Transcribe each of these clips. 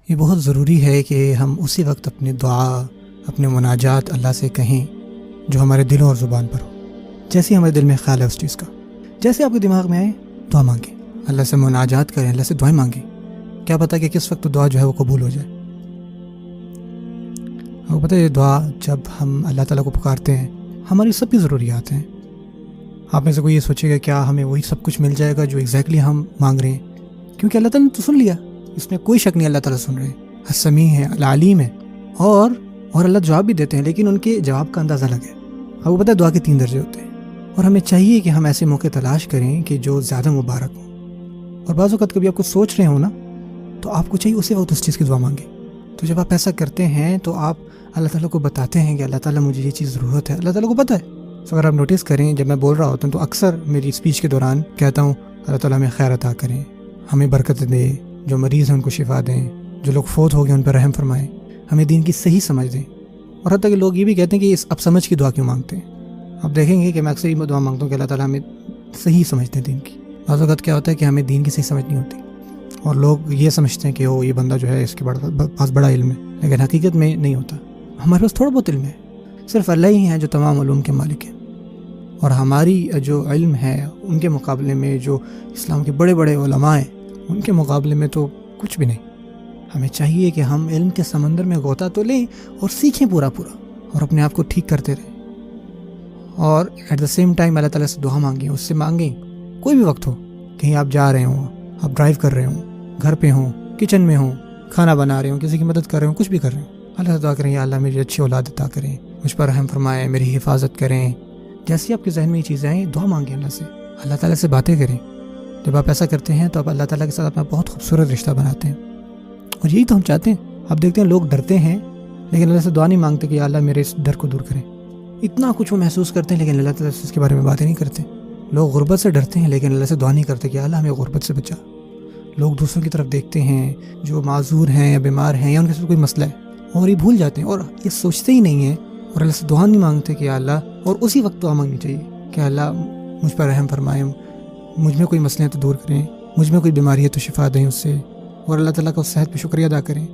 یہ بہت ضروری ہے کہ ہم اسی وقت اپنی دعا، اپنے مناجات اللہ سے کہیں جو ہمارے دلوں اور زبان پر ہو، جیسے ہمارے دل میں خیال ہے اس چیز کا، جیسے آپ کے دماغ میں آئے دعا مانگیں، اللہ سے مناجات کریں، اللہ سے دعائیں مانگیں. کیا پتہ کہ کس وقت دعا جو ہے وہ قبول ہو جائے. آپ کو پتہ ہے یہ دعا جب ہم اللہ تعالیٰ کو پکارتے ہیں ہماری سب کی ضروریات ہیں. آپ میں سے کوئی یہ سوچے گا کیا ہمیں وہی سب کچھ مل جائے گا جو ایگزیکٹلی ہم مانگ رہے ہیں؟ کیونکہ اللہ تعالیٰ نے تو سن لیا، اس میں کوئی شک نہیں، اللہ تعالیٰ سن رہے ہیں، السمیع ہے، العلیم ہے، اور اللہ جواب بھی دیتے ہیں، لیکن ان کے جواب کا اندازہ الگ ہے. آپ کو پتہ ہے دعا کے 3 درجے ہوتے ہیں، اور ہمیں چاہیے کہ ہم ایسے موقع تلاش کریں کہ جو زیادہ مبارک ہوں. اور بعض اوقات کبھی آپ کو سوچ رہے ہوں نا تو آپ کو چاہیے اسی وقت اس چیز کی دعا مانگیں. تو جب آپ ایسا کرتے ہیں تو آپ اللہ تعالیٰ کو بتاتے ہیں کہ اللہ تعالیٰ مجھے یہ چیز ضرورت ہے، اللہ تعالیٰ کو پتہ ہے. تو اگر آپ نوٹس کریں جب میں بول رہا ہوتا ہوں تو اکثر میری اسپیچ کے دوران کہتا ہوں اللہ تعالیٰ ہمیں خیر عطا کریں، ہمیں برکت دے، جو مریض ہیں ان کو شفا دیں، جو لوگ فوت ہو گئے ان پر رحم فرمائیں، ہمیں دین کی صحیح سمجھ دیں. اور حتیٰ کہ لوگ یہ بھی کہتے ہیں کہ اب سمجھ کی دعا کیوں مانگتے ہیں. آپ دیکھیں گے کہ میں اکثر یہ دعا مانگتا ہوں کہ اللہ تعالیٰ ہمیں صحیح سمجھ دیں دین کی. بعض اوقات کیا ہوتا ہے کہ ہمیں دین کی صحیح سمجھ نہیں ہوتی اور لوگ یہ سمجھتے ہیں کہ یہ بندہ جو ہے اس کے پاس بڑا علم ہے، لیکن حقیقت میں نہیں ہوتا. ہمارے پاس تھوڑا بہت علم ہے، صرف اللہ ہی ہے جو تمام علوم کے مالک ہیں. اور ہماری جو علم ہے ان کے مقابلے میں جو اسلام کے بڑے بڑے علماء ہیں ان کے مقابلے میں تو کچھ بھی نہیں. ہمیں چاہیے کہ ہم علم کے سمندر میں غوطہ تو لیں اور سیکھیں پورا اور اپنے آپ کو ٹھیک کرتے رہیں. اور ایٹ دا سیم ٹائم اللہ تعالیٰ سے دعا مانگیں، اس سے مانگیں کوئی بھی وقت ہو، کہیں آپ جا رہے ہوں، آپ ڈرائیو کر رہے ہوں، گھر پہ ہوں، کچن میں ہوں، کھانا بنا رہے ہوں، کسی کی مدد کر رہے ہوں، کچھ بھی کر رہے ہوں، اللہ سے دعا کریں یا اللہ میری اچھی اولاد عطا کریں، مجھ پر رحم فرمائیں، میری حفاظت کریں. جیسی آپ کے ذہن میں یہ چیزیں آئیں دعا مانگیں اللہ سے، اللہ تعالیٰ سے باتیں کریں. جب آپ ایسا کرتے ہیں تو آپ اللہ تعالیٰ کے ساتھ اپنا بہت خوبصورت رشتہ بناتے ہیں، اور یہی تو ہم چاہتے ہیں. آپ دیکھتے ہیں لوگ ڈرتے ہیں لیکن اللہ سے دعا نہیں مانگتے کہ یا اللہ میرے اس ڈر کو دور کریں. اتنا کچھ وہ محسوس کرتے ہیں لیکن اللہ تعالیٰ سے اس کے بارے میں باتیں نہیں کرتے. لوگ غربت سے ڈرتے ہیں لیکن اللہ سے دعا نہیں کرتے کہ اللہ ہمیں غربت سے بچا. لوگ دوسروں کی طرف دیکھتے ہیں جو معذور ہیں یا بیمار ہیں یا ان کے ساتھ کوئی مسئلہ ہے اور یہ بھول جاتے ہیں اور یہ سوچتے ہی نہیں ہیں اور اللہ سے دعا نہیں مانگتے کہ اللہ، اور اسی وقت دعا مانگنی چاہیے کہ اللہ مجھ پر رحم فرمائیں، مجھ میں کوئی مسئلے ہیں تو دور کریں، مجھ میں کوئی بیماری ہے تو شفا دیں اس سے، اور اللہ تعالیٰ کا اس صحت پہ شکریہ ادا کریں.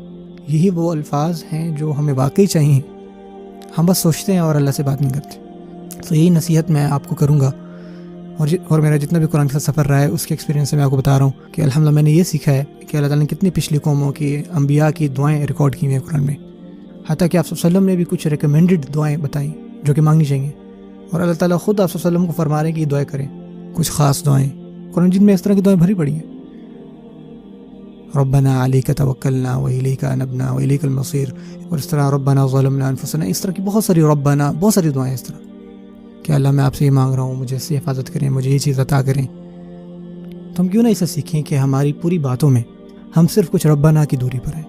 یہی وہ الفاظ ہیں جو ہمیں واقعی چاہیے. ہم بس سوچتے ہیں اور اللہ سے بات نہیں کرتے. تو یہی نصیحت میں آپ کو کروں گا، اور میرا جتنا بھی قرآن کے ساتھ سفر رہا ہے اس کے ایکسپیرینس سے میں آپ کو بتا رہا ہوں کہ الحمدللہ میں نے یہ سیکھا ہے کہ اللہ تعالیٰ نے کتنی پچھلی قوموں کی انبیاء کی دعائیں ریکارڈ کی ہوئی ہیں قرآن میں. حتیٰ کہ آپ صلی اللہ علیہ وسلم نے بھی کچھ ریکمینڈڈ دعائیں بتائیں جو کہ مانگنی چاہیے، اور اللہ تعالیٰ خود آپ صلی اللہ علیہ وسلم کو فرما رہے ہیں کہ یہ دعائیں کریں. کچھ خاص دعائیں قرآن مجید میں اس طرح کی دعائیں بھری پڑی ہیں. ربنا علیک توکلنا والیک انبنا والیک المصیر، اور اس طرح ربنا ظلمنا انفسنا، اس طرح کی بہت ساری ربنا، بہت ساری دعائیں اس طرح کہ اللہ میں آپ سے یہ مانگ رہا ہوں، مجھے اس سے حفاظت کریں، مجھے یہ چیز عطا کریں. تو ہم کیوں نہ اسے سیکھیں کہ ہماری پوری باتوں میں ہم صرف کچھ ربنا کی دوری پر ہیں.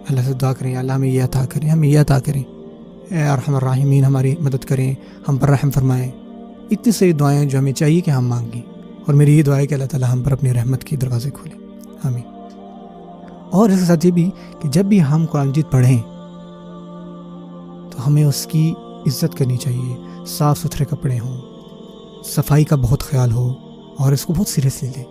اللہ سے دعا کریں اللہ ہمیں یہ عطا کریں، ہمیں یہ عطا کریں، اے ارحم الراحمین ہماری مدد کریں، ہم پر رحم فرمائیں. اتنی ساری دعائیں جو ہمیں چاہیے کہ ہم مانگیں، اور میری یہ دعا ہے کہ اللہ تعالیٰ ہم پر اپنی رحمت کے دروازے کھولیں. آمین. اور اس کے ساتھ یہ بھی کہ جب بھی ہم قرآن مجید پڑھیں تو ہمیں اس کی عزت کرنی چاہیے، صاف ستھرے کپڑے ہوں، صفائی کا بہت خیال ہو، اور اس کو بہت سیریسلی لیں.